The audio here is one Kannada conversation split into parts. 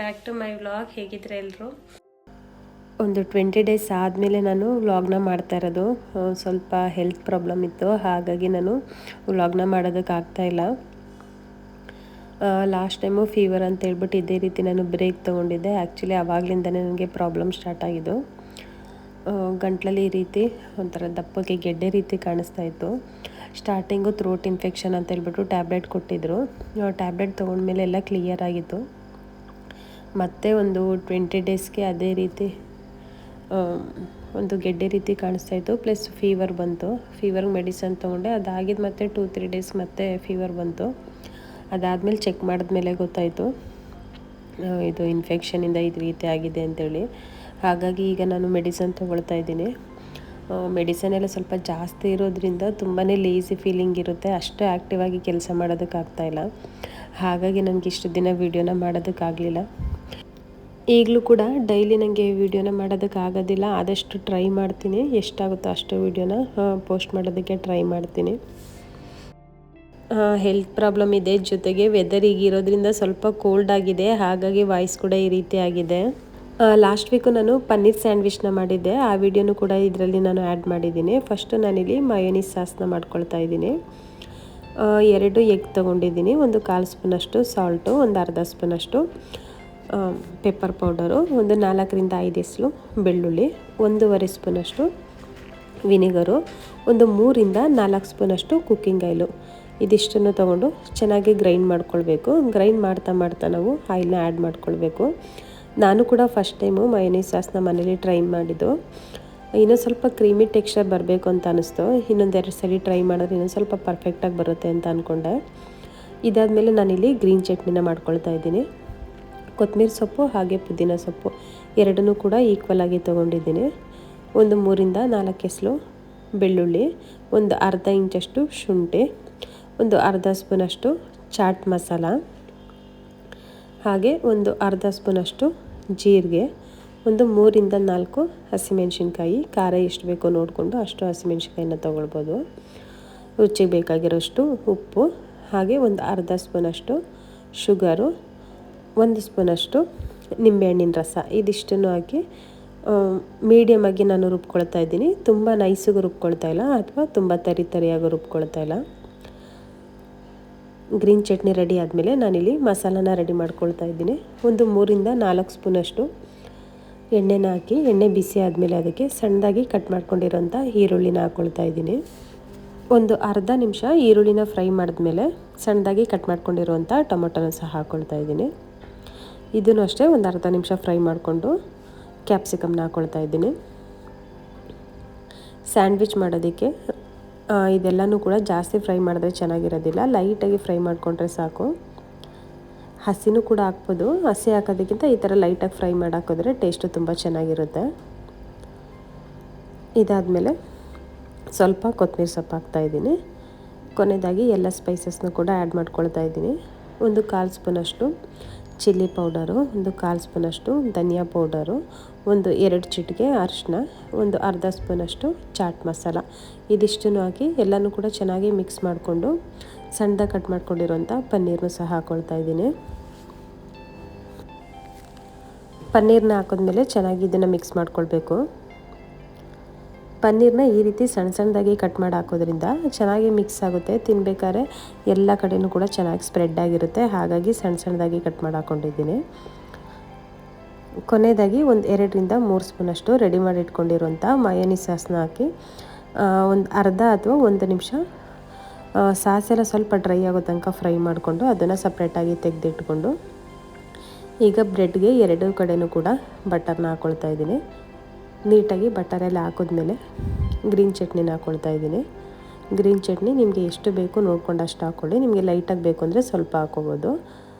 Back to my vlog. ಹೇಗಿದ್ರೆ ಎಲ್ಲರೂ? ಒಂದು 20 ಡೇಸ್ ಆದಮೇಲೆ ನಾನು ವ್ಲಾಗ್ನ ಮಾಡ್ತಾ ಇರೋದು. ಸ್ವಲ್ಪ ಹೆಲ್ತ್ ಪ್ರಾಬ್ಲಮ್ ಇತ್ತು, ಹಾಗಾಗಿ ನಾನು ವ್ಲಾಗ್ನ ಮಾಡೋದಕ್ಕಾಗ್ತಾಯಿಲ್ಲ. ಲಾಸ್ಟ್ ಟೈಮು ಫೀವರ್ ಅಂತ ಹೇಳ್ಬಿಟ್ಟು ಇದೇ ರೀತಿ ನಾನು ಬ್ರೇಕ್ ತೊಗೊಂಡಿದ್ದೆ. ಆ್ಯಕ್ಚುಲಿ ಆವಾಗಲಿಂದನೇ ನನಗೆ ಪ್ರಾಬ್ಲಮ್ ಸ್ಟಾರ್ಟ್ ಆಗಿದ್ದು. ಗಂಟ್ಲಲ್ಲಿ ಈ ರೀತಿ ಒಂಥರ ದಪ್ಪಗೆ ಗೆಡ್ಡೆ ರೀತಿ ಕಾಣಿಸ್ತಾ ಇತ್ತು. ಸ್ಟಾರ್ಟಿಂಗು ಥ್ರೋಟ್ ಇನ್ಫೆಕ್ಷನ್ ಅಂತ ಹೇಳ್ಬಿಟ್ಟು ಟ್ಯಾಬ್ಲೆಟ್ ಕೊಟ್ಟಿದ್ದರು. ಟ್ಯಾಬ್ಲೆಟ್ ತೊಗೊಂಡ್ಮೇಲೆ ಎಲ್ಲ ಕ್ಲಿಯರ್ ಆಗಿತ್ತು. ಮತ್ತೆ ಒಂದು 20 ಡೇಸ್ಗೆ ಅದೇ ರೀತಿ ಒಂದು ಗೆಡ್ಡೆ ರೀತಿ ಕಾಣಿಸ್ತಾ ಇತ್ತು, ಪ್ಲಸ್ ಫೀವರ್ ಬಂತು. ಫೀವರ್ಗೆ ಮೆಡಿಸನ್ ತೊಗೊಂಡೆ, ಅದಾಗಿದ್ದು ಮತ್ತೆ 2-3 ಡೇಸ್ ಮತ್ತೆ ಫೀವರ್ ಬಂತು. ಅದಾದಮೇಲೆ ಚೆಕ್ ಮಾಡಿದ್ಮೇಲೆ ಗೊತ್ತಾಯಿತು ಇದು ಇನ್ಫೆಕ್ಷನಿಂದ ಇದು ರೀತಿ ಆಗಿದೆ ಅಂತೇಳಿ. ಹಾಗಾಗಿ ಈಗ ನಾನು ಮೆಡಿಸನ್ ತೊಗೊಳ್ತಾ ಇದ್ದೀನಿ. ಮೆಡಿಸನ್ ಎಲ್ಲ ಸ್ವಲ್ಪ ಜಾಸ್ತಿ ಇರೋದ್ರಿಂದ ತುಂಬಾ ಲೇಸಿ ಫೀಲಿಂಗ್ ಇರುತ್ತೆ, ಅಷ್ಟು ಆ್ಯಕ್ಟಿವ್ ಆಗಿ ಕೆಲಸ ಮಾಡೋದಕ್ಕಾಗ್ತಾಯಿಲ್ಲ. ಹಾಗಾಗಿ ನನಗೆ ಇಷ್ಟು ದಿನ ವೀಡಿಯೋನ ಮಾಡೋದಕ್ಕಾಗಲಿಲ್ಲ. ಈಗಲೂ ಕೂಡ ಡೈಲಿ ನನಗೆ ವೀಡಿಯೋನ ಮಾಡೋದಕ್ಕಾಗೋದಿಲ್ಲ. ಆದಷ್ಟು ಟ್ರೈ ಮಾಡ್ತೀನಿ, ಎಷ್ಟಾಗುತ್ತೋ ಅಷ್ಟು ವೀಡಿಯೋನ ಪೋಸ್ಟ್ ಮಾಡೋದಕ್ಕೆ ಟ್ರೈ ಮಾಡ್ತೀನಿ. ಹೆಲ್ತ್ ಪ್ರಾಬ್ಲಮ್ ಇದೆ, ಜೊತೆಗೆ ವೆದರ್ ಈಗಿರೋದ್ರಿಂದ ಸ್ವಲ್ಪ ಕೋಲ್ಡ್ ಆಗಿದೆ, ಹಾಗಾಗಿ ವಾಯ್ಸ್ ಕೂಡ ಈ ರೀತಿ ಆಗಿದೆ. ಲಾಸ್ಟ್ ವೀಕು ನಾನು ಪನ್ನೀರ್ ಸ್ಯಾಂಡ್ವಿಚ್ನ ಮಾಡಿದ್ದೆ, ಆ ವಿಡಿಯೋನು ಕೂಡ ಇದರಲ್ಲಿ ನಾನು ಆ್ಯಡ್ ಮಾಡಿದ್ದೀನಿ. ಫಸ್ಟು ನಾನಿಲ್ಲಿ ಮಯೋನೀಸ್ ಸಾಸ್ನ ಮಾಡ್ಕೊಳ್ತಾ ಇದ್ದೀನಿ. 2 ಎಗ್ ತೊಗೊಂಡಿದ್ದೀನಿ, ಒಂದು 1/4 ಸ್ಪೂನಷ್ಟು ಸಾಲ್ಟು, ಒಂದು ಅರ್ಧ ಸ್ಪೂನಷ್ಟು ಪೆಪ್ಪರ್ ಪೌಡರು, ಒಂದು 4ರಿಂದ 5 ಎಸಳು ಬೆಳ್ಳುಳ್ಳಿ, 1/2 ಸ್ಪೂನಷ್ಟು ವಿನಿಗರು, ಒಂದು 3ರಿಂದ 4 ಸ್ಪೂನಷ್ಟು ಕುಕ್ಕಿಂಗ್ ಆಯಿಲು. ಇದಿಷ್ಟನ್ನು ತೊಗೊಂಡು ಚೆನ್ನಾಗಿ ಗ್ರೈಂಡ್ ಮಾಡ್ಕೊಳ್ಬೇಕು. ಗ್ರೈಂಡ್ ಮಾಡ್ತಾ ನಾವು ಆಯಿಲ್ನ ಆ್ಯಡ್ ಮಾಡ್ಕೊಳ್ಬೇಕು. ನಾನು ಕೂಡ ಫಸ್ಟ್ ಟೈಮು ಮಯೋನೀಸ್ ಸಾಸ್ನ ಮನೇಲಿ ಟ್ರೈ ಮಾಡಿದ್ದು. ಇನ್ನೂ ಸ್ವಲ್ಪ ಕ್ರೀಮಿ ಟೆಕ್ಸ್ಚರ್ ಬರಬೇಕು ಅಂತ ಅನ್ನಿಸ್ತು. ಇನ್ನೊಂದೆರಡು ಸಲ ಟ್ರೈ ಮಾಡಿದ್ರೆ ಇನ್ನೊಂದು ಸ್ವಲ್ಪ ಪರ್ಫೆಕ್ಟಾಗಿ ಬರುತ್ತೆ ಅಂತ ಅಂದ್ಕೊಂಡೆ. ಇದಾದಮೇಲೆ ನಾನಿಲ್ಲಿ ಗ್ರೀನ್ ಚಟ್ನಿನ ಮಾಡ್ಕೊಳ್ತಾ ಇದ್ದೀನಿ. ಕೊತ್ತಂಬರಿ ಸೊಪ್ಪು ಹಾಗೆ ಪುದೀನ ಸೊಪ್ಪು ಎರಡನ್ನೂ ಕೂಡ ಈಕ್ವಲ್ ಆಗಿ ತೊಗೊಂಡಿದ್ದೀನಿ. ಒಂದು 3ರಿಂದ 4 ಎಸಳು ಬೆಳ್ಳುಳ್ಳಿ, ಒಂದು ಅರ್ಧ ಇಂಚಷ್ಟು ಶುಂಠಿ, ಒಂದು ಅರ್ಧ ಸ್ಪೂನಷ್ಟು ಚಾಟ್ ಮಸಾಲ, ಹಾಗೆ ಒಂದು ಅರ್ಧ ಸ್ಪೂನಷ್ಟು ಜೀರಿಗೆ, ಒಂದು 3ರಿಂದ 4 ಹಸಿಮೆಣ್ಸಿನ್ಕಾಯಿ. ಖಾರ ಎಷ್ಟು ಬೇಕೋ ನೋಡಿಕೊಂಡು ಅಷ್ಟು ಹಸಿಮೆಣ್ಸಿನ್ಕಾಯಿನ ತೊಗೊಳ್ಬೋದು. ರುಚಿಗೆ ಬೇಕಾಗಿರೋಷ್ಟು ಉಪ್ಪು, ಹಾಗೆ ಒಂದು ಅರ್ಧ ಸ್ಪೂನಷ್ಟು ಶುಗರು, 1 ಸ್ಪೂನಷ್ಟು ನಿಂಬೆಹಣ್ಣಿನ ರಸ. ಇದಿಷ್ಟನ್ನು ಹಾಕಿ ಮೀಡಿಯಮ್ ಆಗಿ ನಾನು ರುಬ್ಕೊಳ್ತಾ ಇದ್ದೀನಿ. ತುಂಬ ನೈಸಿಗೂ ರುಬ್ಕೊಳ್ತಾ ಇಲ್ಲ ಅಥವಾ ತುಂಬ ತರಿಯಾಗಿ ರುಬ್ಕೊಳ್ತಾ ಇಲ್ಲ. ಗ್ರೀನ್ ಚಟ್ನಿ ರೆಡಿ ಆದಮೇಲೆ ನಾನಿಲ್ಲಿ ಮಸಾಲಾನ ರೆಡಿ ಮಾಡ್ಕೊಳ್ತಾ ಇದ್ದೀನಿ. ಒಂದು 3ರಿಂದ 4 ಸ್ಪೂನಷ್ಟು ಎಣ್ಣೆನ ಹಾಕಿ, ಎಣ್ಣೆ ಬಿಸಿ ಆದಮೇಲೆ ಅದಕ್ಕೆ ಸಣ್ಣದಾಗಿ ಕಟ್ ಮಾಡ್ಕೊಂಡಿರೋಂಥ ಈರುಳ್ಳಿನ ಹಾಕ್ಕೊಳ್ತಾ ಇದ್ದೀನಿ. ಒಂದು ಅರ್ಧ ನಿಮಿಷ ಈರುಳ್ಳಿನ ಫ್ರೈ ಮಾಡಿದ್ಮೇಲೆ ಸಣ್ಣದಾಗಿ ಕಟ್ ಮಾಡ್ಕೊಂಡಿರುವಂಥ ಟೊಮೊಟೊನ ಸಹ ಹಾಕ್ಕೊಳ್ತಾ ಇದ್ದೀನಿ. ಇದನ್ನು ಅಷ್ಟೇ ಒಂದು ಅರ್ಧ ನಿಮಿಷ ಫ್ರೈ ಮಾಡಿಕೊಂಡು ಕ್ಯಾಪ್ಸಿಕಮ್ನ ಹಾಕ್ಕೊಳ್ತಾ ಇದ್ದೀನಿ. ಸ್ಯಾಂಡ್ವಿಚ್ ಮಾಡೋದಕ್ಕೆ ಇದೆಲ್ಲನೂ ಕೂಡ ಜಾಸ್ತಿ ಫ್ರೈ ಮಾಡಿದ್ರೆ ಚೆನ್ನಾಗಿರೋದಿಲ್ಲ, ಲೈಟಾಗಿ ಫ್ರೈ ಮಾಡಿಕೊಂಡ್ರೆ ಸಾಕು. ಹಸಿನೂ ಕೂಡ ಹಾಕ್ಬೋದು, ಹಸಿ ಹಾಕೋದಕ್ಕಿಂತ ಈ ಥರ ಲೈಟಾಗಿ ಫ್ರೈ ಮಾಡಿ ಹಾಕಿದ್ರೆ ಟೇಸ್ಟು ತುಂಬ ಚೆನ್ನಾಗಿರುತ್ತೆ. ಇದಾದಮೇಲೆ ಸ್ವಲ್ಪ ಕೊತ್ತಂಬರಿ ಸೊಪ್ಪು ಹಾಕ್ತಾಯಿದ್ದೀನಿ. ಕೊನೆಯದಾಗಿ ಎಲ್ಲ ಸ್ಪೈಸಸ್ನ ಕೂಡ ಆ್ಯಡ್ ಮಾಡ್ಕೊಳ್ತಾ ಇದ್ದೀನಿ. ಒಂದು 1/4 ಸ್ಪೂನಷ್ಟು ಚಿಲ್ಲಿ ಪೌಡರು, ಒಂದು 1/4 ಸ್ಪೂನಷ್ಟು ಧನಿಯಾ ಪೌಡರು, ಒಂದು 2 ಚಿಟಿಕೆ ಅರಿಶಿನ, ಒಂದು ಅರ್ಧ ಸ್ಪೂನಷ್ಟು ಚಾಟ್ ಮಸಾಲ. ಇದಿಷ್ಟನ್ನು ಹಾಕಿ ಎಲ್ಲನೂ ಕೂಡ ಚೆನ್ನಾಗಿ ಮಿಕ್ಸ್ ಮಾಡಿಕೊಂಡು ಸಣ್ಣದಾಗಿ ಕಟ್ ಮಾಡ್ಕೊಂಡಿರೋಂಥ ಪನ್ನೀರನ್ನು ಸಹ ಹಾಕ್ಕೊಳ್ತಾ ಇದ್ದೀನಿ. ಪನ್ನೀರನ್ನ ಹಾಕಿದ್ಮೇಲೆ ಚೆನ್ನಾಗಿ ಇದನ್ನು ಮಿಕ್ಸ್ ಮಾಡ್ಕೊಳ್ಬೇಕು. ಪನ್ನೀರನ್ನ ಈ ರೀತಿ ಸಣ್ಣದಾಗಿ ಕಟ್ ಮಾಡಿ ಹಾಕೋದ್ರಿಂದ ಚೆನ್ನಾಗಿ ಮಿಕ್ಸ್ ಆಗುತ್ತೆ, ತಿನ್ಬೇಕಾದ್ರೆ ಎಲ್ಲ ಕಡೆಯೂ ಕೂಡ ಚೆನ್ನಾಗಿ ಸ್ಪ್ರೆಡ್ ಆಗಿರುತ್ತೆ. ಹಾಗಾಗಿ ಸಣ್ಣದಾಗಿ ಕಟ್ ಮಾಡಿ ಹಾಕ್ಕೊಂಡಿದ್ದೀನಿ. ಕೊನೆಯದಾಗಿ ಒಂದು 2ರಿಂದ 3 ಸ್ಪೂನಷ್ಟು ರೆಡಿ ಮಾಡಿ ಇಟ್ಕೊಂಡಿರುವಂಥ ಮಯೋನೀಸ್ ಸಾಸ್ನ ಹಾಕಿ ಒಂದು ಅರ್ಧ ಅಥವಾ 1 ನಿಮಿಷ ಸಾಸೆಲ್ಲ ಸ್ವಲ್ಪ ಡ್ರೈ ಆಗೋ ತನಕ ಫ್ರೈ ಮಾಡಿಕೊಂಡು ಅದನ್ನು ಸಪ್ರೇಟಾಗಿ ತೆಗೆದಿಟ್ಕೊಂಡು ಈಗ ಬ್ರೆಡ್ಗೆ 2 ಕಡೆಯೂ ಕೂಡ ಬಟರ್ನ ಹಾಕ್ಕೊಳ್ತಾ ಇದ್ದೀನಿ. ನೀಟಾಗಿ ಬಟರೆಲ್ಲ ಹಾಕಿದ್ಮೇಲೆ ಗ್ರೀನ್ ಚಟ್ನಿನ ಹಾಕ್ಕೊಳ್ತಾ ಇದ್ದೀನಿ. ಗ್ರೀನ್ ಚಟ್ನಿ ನಿಮಗೆ ಎಷ್ಟು ಬೇಕು ನೋಡ್ಕೊಂಡು ಅಷ್ಟು ಹಾಕ್ಕೊಳ್ಳಿ. ನಿಮಗೆ ಲೈಟಾಗಿ ಬೇಕು ಅಂದರೆ ಸ್ವಲ್ಪ ಹಾಕ್ಕೊಬೋದು,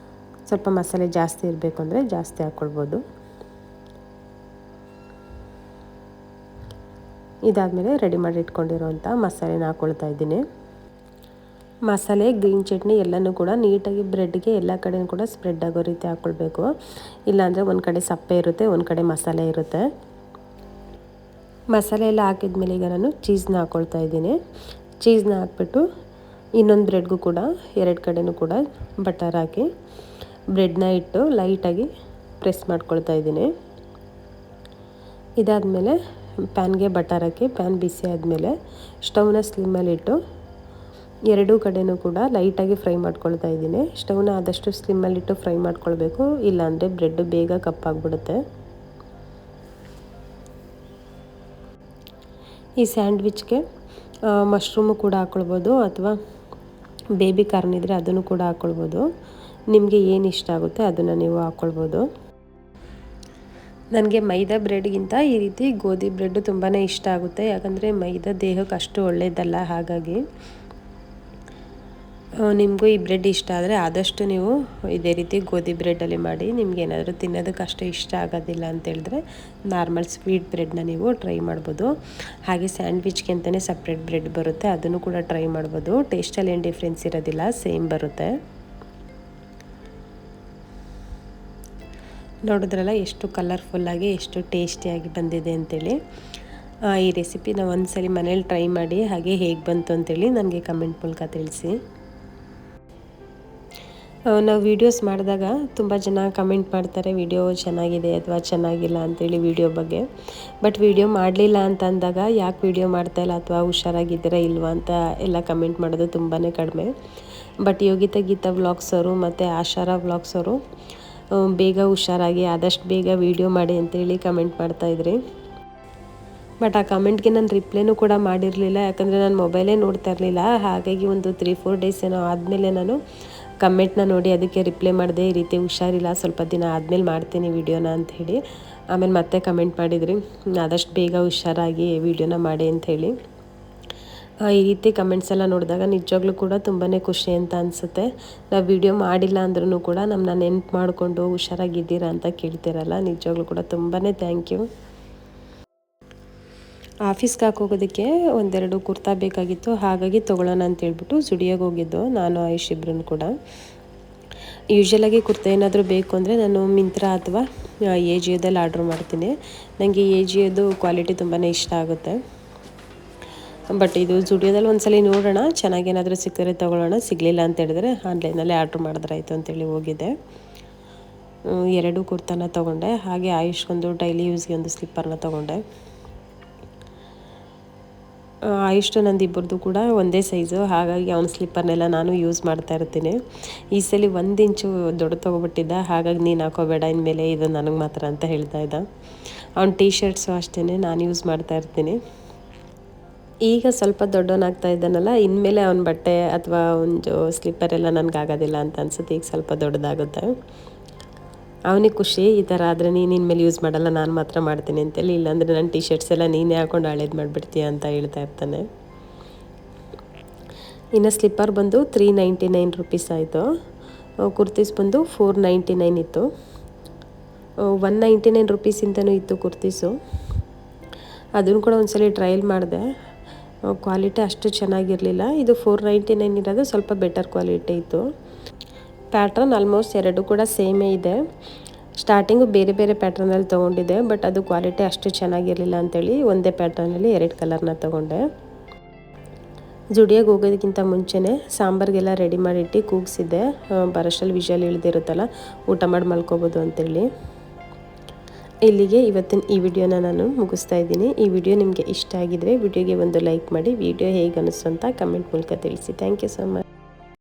ಸ್ವಲ್ಪ ಮಸಾಲೆ ಜಾಸ್ತಿ ಇರಬೇಕು ಅಂದರೆ ಜಾಸ್ತಿ ಹಾಕ್ಕೊಳ್ಬೋದು. ಇದಾದಮೇಲೆ ರೆಡಿ ಮಾಡಿ ಇಟ್ಕೊಂಡಿರೋಂಥ ಮಸಾಲೆನ ಹಾಕ್ಕೊಳ್ತಾ ಇದ್ದೀನಿ. ಮಸಾಲೆ, ಗ್ರೀನ್ ಚಟ್ನಿ ಎಲ್ಲನೂ ಕೂಡ ನೀಟಾಗಿ ಬ್ರೆಡ್ಗೆ ಎಲ್ಲ ಕಡೆಯೂ ಕೂಡ ಸ್ಪ್ರೆಡ್ ಆಗೋ ರೀತಿ ಹಾಕ್ಕೊಳ್ಬೇಕು. ಇಲ್ಲಾಂದರೆ ಒಂದು ಕಡೆ ಸಪ್ಪೆ ಇರುತ್ತೆ, ಒಂದು ಕಡೆ ಮಸಾಲೆ ಇರುತ್ತೆ. ಮಸಾಲೆ ಎಲ್ಲ ಹಾಕಿದ್ಮೇಲೆ ಈಗ ನಾನು ಚೀಸ್ನ ಹಾಕ್ಕೊಳ್ತಾ ಇದ್ದೀನಿ. ಚೀಸ್ನ ಹಾಕ್ಬಿಟ್ಟು ಇನ್ನೊಂದು ಬ್ರೆಡ್ಗೂ ಕೂಡ 2 ಕಡೆಯೂ ಕೂಡ ಬಟರ್ ಹಾಕಿ ಬ್ರೆಡ್ನ ಇಟ್ಟು ಲೈಟಾಗಿ ಪ್ರೆಸ್ ಮಾಡ್ಕೊಳ್ತಾ ಇದ್ದೀನಿ. ಇದಾದಮೇಲೆ ಪ್ಯಾನ್ಗೆ ಬಟರ್ ಹಾಕಿ ಪ್ಯಾನ್ ಬಿಸಿ ಆದಮೇಲೆ ಸ್ಟವ್ನ ಸ್ಲಿಮ್ಮಲ್ಲಿಟ್ಟು ಎರಡೂ ಕಡೆಯೂ ಕೂಡ ಲೈಟಾಗಿ ಫ್ರೈ ಮಾಡ್ಕೊಳ್ತಾ ಇದ್ದೀನಿ. ಸ್ಟವ್ನ ಆದಷ್ಟು ಸ್ಲಿಮ್ಮಲ್ಲಿಟ್ಟು ಫ್ರೈ ಮಾಡ್ಕೊಳ್ಬೇಕು, ಇಲ್ಲಾಂದರೆ ಬ್ರೆಡ್ ಬೇಗ ಕಪ್ಪಾಗ್ಬಿಡುತ್ತೆ. ಈ ಸ್ಯಾಂಡ್ವಿಚ್ಗೆ ಮಶ್ರೂಮು ಕೂಡ ಹಾಕ್ಕೊಳ್ಬೋದು, ಅಥವಾ ಬೇಬಿ ಕಾರ್ನ್ ಇದ್ದರೆ ಅದನ್ನು ಕೂಡ ಹಾಕ್ಕೊಳ್ಬೋದು. ನಿಮಗೆ ಏನು ಇಷ್ಟ ಆಗುತ್ತೆ ಅದನ್ನು ನೀವು ಹಾಕ್ಕೊಳ್ಬೋದು. ನನಗೆ ಮೈದಾ ಬ್ರೆಡ್ಗಿಂತ ಈ ರೀತಿ ಗೋಧಿ ಬ್ರೆಡ್ ತುಂಬಾ ಇಷ್ಟ ಆಗುತ್ತೆ, ಯಾಕಂದರೆ ಮೈದಾ ದೇಹಕ್ಕೆ ಅಷ್ಟು ಒಳ್ಳೆಯದಲ್ಲ. ಹಾಗಾಗಿ ನಿಮಗೂ ಈ ಬ್ರೆಡ್ ಇಷ್ಟ ಆದರೆ ಆದಷ್ಟು ನೀವು ಇದೇ ರೀತಿ ಗೋಧಿ ಬ್ರೆಡ್ಡಲ್ಲಿ ಮಾಡಿ. ನಿಮ್ಗೆ ಏನಾದರೂ ತಿನ್ನೋದಕ್ಕೆ ಅಷ್ಟು ಇಷ್ಟ ಆಗೋದಿಲ್ಲ ಅಂತೇಳಿದ್ರೆ ನಾರ್ಮಲ್ ಸ್ವೀಟ್ ಬ್ರೆಡ್ನ ನೀವು ಟ್ರೈ ಮಾಡ್ಬೋದು. ಹಾಗೆ ಸ್ಯಾಂಡ್ವಿಚ್ಗೆ ಅಂತಲೇ ಸಪ್ರೇಟ್ ಬ್ರೆಡ್ ಬರುತ್ತೆ, ಅದನ್ನು ಕೂಡ ಟ್ರೈ ಮಾಡ್ಬೋದು. ಟೇಸ್ಟಲ್ಲಿ ಏನು ಡಿಫ್ರೆನ್ಸ್ ಇರೋದಿಲ್ಲ, ಸೇಮ್ ಬರುತ್ತೆ. ನೋಡಿದ್ರಲ್ಲ ಎಷ್ಟು ಕಲರ್ಫುಲ್ಲಾಗಿ ಎಷ್ಟು ಟೇಸ್ಟಿಯಾಗಿ ಬಂದಿದೆ ಅಂತೇಳಿ. ಈ ರೆಸಿಪಿನ ಒಂದ್ಸಲಿ ಮನೇಲಿ ಟ್ರೈ ಮಾಡಿ, ಹಾಗೆ ಹೇಗೆ ಬಂತು ಅಂತೇಳಿ ನನಗೆ ಕಮೆಂಟ್ ಮೂಲಕ ತಿಳಿಸಿ. ನಾವು ವೀಡಿಯೋಸ್ ಮಾಡಿದಾಗ ತುಂಬ ಜನ ಕಮೆಂಟ್ ಮಾಡ್ತಾರೆ ವಿಡಿಯೋ ಚೆನ್ನಾಗಿದೆ ಅಥವಾ ಚೆನ್ನಾಗಿಲ್ಲ ಅಂತೇಳಿ ವಿಡಿಯೋ ಬಗ್ಗೆ. ಬಟ್ ವಿಡಿಯೋ ಮಾಡಲಿಲ್ಲ ಅಂತ ಅಂದಾಗ ಯಾಕೆ ವಿಡಿಯೋ ಮಾಡ್ತಾಯಿಲ್ಲ ಅಥವಾ ಹುಷಾರಾಗಿದ್ದೀರಾ ಇಲ್ವಾ ಅಂತ ಎಲ್ಲ ಕಮೆಂಟ್ ಮಾಡೋದು ತುಂಬಾ ಕಡಿಮೆ. ಬಟ್ ಯೋಗಿತಾ ಗೀತಾ ವ್ಲಾಗ್ಸ್ ಅವರು ಮತ್ತು ಆಶಾರ ವ್ಲಾಗ್ಸ್ ಅವರು ಬೇಗ ಹುಷಾರಾಗಿ ಆದಷ್ಟು ಬೇಗ ವೀಡಿಯೋ ಮಾಡಿ ಅಂತೇಳಿ ಕಮೆಂಟ್ ಮಾಡ್ತಾಯಿದ್ರಿ. ಬಟ್ ಆ ಕಮೆಂಟ್ಗೆ ನಾನು ರಿಪ್ಲೈನೂ ಕೂಡ ಮಾಡಿರಲಿಲ್ಲ, ಯಾಕಂದರೆ ನಾನು ಮೊಬೈಲೇ ನೋಡ್ತಾ ಇರಲಿಲ್ಲ. ಹಾಗಾಗಿ ಒಂದು 3-4 ಡೇಸ್ ಏನೋ ಆದಮೇಲೆ ನಾನು ಕಮೆಂಟ್ನ ನೋಡಿ ಅದಕ್ಕೆ ರಿಪ್ಲೈ ಮಾಡಿದೆ, ಈ ರೀತಿ ಹುಷಾರಿಲ್ಲ, ಸ್ವಲ್ಪ ದಿನ ಆದಮೇಲೆ ಮಾಡ್ತೀನಿ ವೀಡಿಯೋನ ಅಂಥೇಳಿ. ಆಮೇಲೆ ಮತ್ತೆ ಕಮೆಂಟ್ ಮಾಡಿದ್ರಿ ಆದಷ್ಟು ಬೇಗ ಹುಷಾರಾಗಿ ವೀಡಿಯೋನ ಮಾಡಿ ಅಂಥೇಳಿ. ಈ ರೀತಿ ಕಮೆಂಟ್ಸ್ ಎಲ್ಲ ನೋಡಿದಾಗ ನಿಜವಾಗ್ಲೂ ಕೂಡ ತುಂಬಾ ಖುಷಿ ಅಂತ ಅನಿಸುತ್ತೆ. ನಾವು ವಿಡಿಯೋ ಮಾಡಿಲ್ಲ ಅಂದ್ರೂ ಕೂಡ ನಮ್ಮನ್ನ ನೆನ್ಪು ಮಾಡಿಕೊಂಡು ಹುಷಾರಾಗಿದ್ದೀರಾ ಅಂತ ಕೇಳ್ತಿರಲ್ಲ, ನಿಜವಾಗ್ಲೂ ಕೂಡ ತುಂಬಾ ಥ್ಯಾಂಕ್ ಯು. ಆಫೀಸ್ಗೆ ಹಾಕೋಗೋದಕ್ಕೆ ಒಂದೆರಡು ಕುರ್ತಾ ಬೇಕಾಗಿತ್ತು, ಹಾಗಾಗಿ ತೊಗೊಳ್ಳೋಣ ಅಂತೇಳ್ಬಿಟ್ಟು ಜುಡಿಯೋಗೆ ಹೋಗಿದ್ದು ನಾನು ಆಯುಷ್ ಇಬ್ರೂ ಕೂಡ. ಯೂಶ್ವಲಾಗಿ ಕುರ್ತಾ ಏನಾದರೂ ಬೇಕು ಅಂದರೆ ನಾನು ಮಿಂತ್ರಾ ಅಥವಾ ಎಜಿಯೋದಲ್ಲಿ ಆರ್ಡ್ರ್ ಮಾಡ್ತೀನಿ. ನನಗೆ ಎಜಿಯೋದು ಕ್ವಾಲಿಟಿ ತುಂಬಾ ಇಷ್ಟ ಆಗುತ್ತೆ. ಬಟ್ ಇದು ಜುಡಿಯೋದಲ್ಲಿ ಒಂದ್ಸಲ ನೋಡೋಣ, ಚೆನ್ನಾಗೇನಾದರೂ ಸಿಕ್ಕಿದ್ರೆ ತೊಗೊಳ್ಳೋಣ, ಸಿಗಲಿಲ್ಲ ಅಂತ ಹೇಳಿದ್ರೆ ಆನ್ಲೈನಲ್ಲೇ ಆರ್ಡ್ರ್ ಮಾಡಿದ್ರಾಯ್ತು ಅಂತೇಳಿ ಹೋಗಿದ್ದೆ. 2 ಕುರ್ತಾನ ತೊಗೊಂಡೆ, ಹಾಗೆ ಆಯುಷ್ಗೊಂದು ಡೈಲಿ ಯೂಸ್ಗೆ ಒಂದು ಸ್ಲಿಪ್ಪರ್ನ ತೊಗೊಂಡೆ. ಆಯುಷ್ಟು ನಂದು ಇಬ್ಬರದು ಕೂಡ ಒಂದೇ ಸೈಜು, ಹಾಗಾಗಿ ಅವನ ಸ್ಲಿಪ್ಪರ್ನೆಲ್ಲ ನಾನು ಯೂಸ್ ಮಾಡ್ತಾ ಇರ್ತೀನಿ. ಈ ಸಲ 1 ಇಂಚು ದೊಡ್ಡ ತೊಗೊಬಿಟ್ಟಿದ್ದ, ಹಾಗಾಗಿ ನೀನು ಹಾಕೋಬೇಡ ಇನ್ಮೇಲೆ, ಇದು ನನಗೆ ಮಾತ್ರ ಅಂತ ಹೇಳ್ತಾ ಇದ್ದ. ಅವ್ನ ಟೀ ಶರ್ಟ್ಸು ಅಷ್ಟೇ ನಾನು ಯೂಸ್ ಮಾಡ್ತಾ ಇರ್ತೀನಿ. ಈಗ ಸ್ವಲ್ಪ ದೊಡ್ಡವನಾಗ್ತಾ ಇದ್ದಾನಲ್ಲ, ಇನ್ಮೇಲೆ ಅವನ ಬಟ್ಟೆ ಅಥವಾ ಒಂದು ಸ್ಲಿಪ್ಪರ್ ಎಲ್ಲ ನನಗಾಗೋದಿಲ್ಲ ಅಂತ ಅನ್ಸುತ್ತೆ. ಈಗ ಸ್ವಲ್ಪ ದೊಡ್ಡದಾಗುತ್ತೆ. ಅವನಿಗೆ ಖುಷಿ, ಈ ಥರ ಆದರೆ ನೀನು ಇನ್ಮೇಲೆ ಯೂಸ್ ಮಾಡಲ್ಲ, ನಾನು ಮಾತ್ರ ಮಾಡ್ತೀನಿ ಅಂತೇಳಿ. ಇಲ್ಲಾಂದರೆ ನನ್ನ ಟೀ ಶರ್ಟ್ಸ್ ಎಲ್ಲ ನೀನೇ ಹಾಕೊಂಡು ಹಳೇದು ಮಾಡಿಬಿಡ್ತೀಯ ಅಂತ ಹೇಳ್ತಾ ಇರ್ತಾನೆ. ಇನ್ನು ಸ್ಲಿಪ್ಪರ್ ಬಂದು 399 ರುಪೀಸ್ ಆಯಿತು. ಕುರ್ತೀಸ್ ಬಂದು 499 ಇತ್ತು. 199 ರುಪೀಸಿಂದನೂ ಇತ್ತು ಕುರ್ತೀಸು. ಅದನ್ನು ಕೂಡ ಒಂದ್ಸಲ ಟ್ರಯಲ್ ಮಾಡಿದೆ, ಕ್ವಾಲಿಟಿ ಅಷ್ಟು ಚೆನ್ನಾಗಿರಲಿಲ್ಲ. ಇದು 499 ಇರೋದು ಸ್ವಲ್ಪ ಬೆಟರ್ ಕ್ವಾಲಿಟಿ ಇತ್ತು. ಪ್ಯಾಟ್ರನ್ ಆಲ್ಮೋಸ್ಟ್ 2 ಕೂಡ ಸೇಮೇ ಇದೆ. ಸ್ಟಾರ್ಟಿಂಗು ಬೇರೆ ಬೇರೆ ಪ್ಯಾಟ್ರನಲ್ಲಿ ತೊಗೊಂಡಿದ್ದೆ, ಬಟ್ ಅದು ಕ್ವಾಲಿಟಿ ಅಷ್ಟು ಚೆನ್ನಾಗಿರಲಿಲ್ಲ ಅಂತೇಳಿ ಒಂದೇ ಪ್ಯಾಟ್ರನಲ್ಲಿ 2 ಕಲರ್ನ ತೊಗೊಂಡೆ. ಜುಡಿಯೋಗೆ ಹೋಗೋದಕ್ಕಿಂತ ಮುಂಚೆನೇ ಸಾಂಬಾರಿಗೆಲ್ಲ ರೆಡಿ ಮಾಡಿಟ್ಟು ಕೂಗಿಸಿದ್ದೆ, ಬರೋಷ್ಟಲ್ಲಿ ವಿಷಲ್ ಇಳಿದಿರುತ್ತಲ್ಲ, ಊಟ ಮಾಡಿ ಮಲ್ಕೋಬೋದು ಅಂತೇಳಿ. ಇಲ್ಲಿಗೆ ಇವತ್ತಿನ ಈ ವಿಡಿಯೋನ ನಾನು ಮುಗಿಸ್ತಾ ಇದ್ದೀನಿ. ಈ ವಿಡಿಯೋ ನಿಮಗೆ ಇಷ್ಟ ಆಗಿದ್ರೆ ವಿಡಿಯೋಗೆ ಒಂದು ಲೈಕ್ ಮಾಡಿ, ವಿಡಿಯೋ ಹೇಗೆ ಅನ್ನಿಸ್ತು ಅಂತ ಕಮೆಂಟ್ ಮೂಲಕ ತಿಳಿಸಿ. Thank you so much.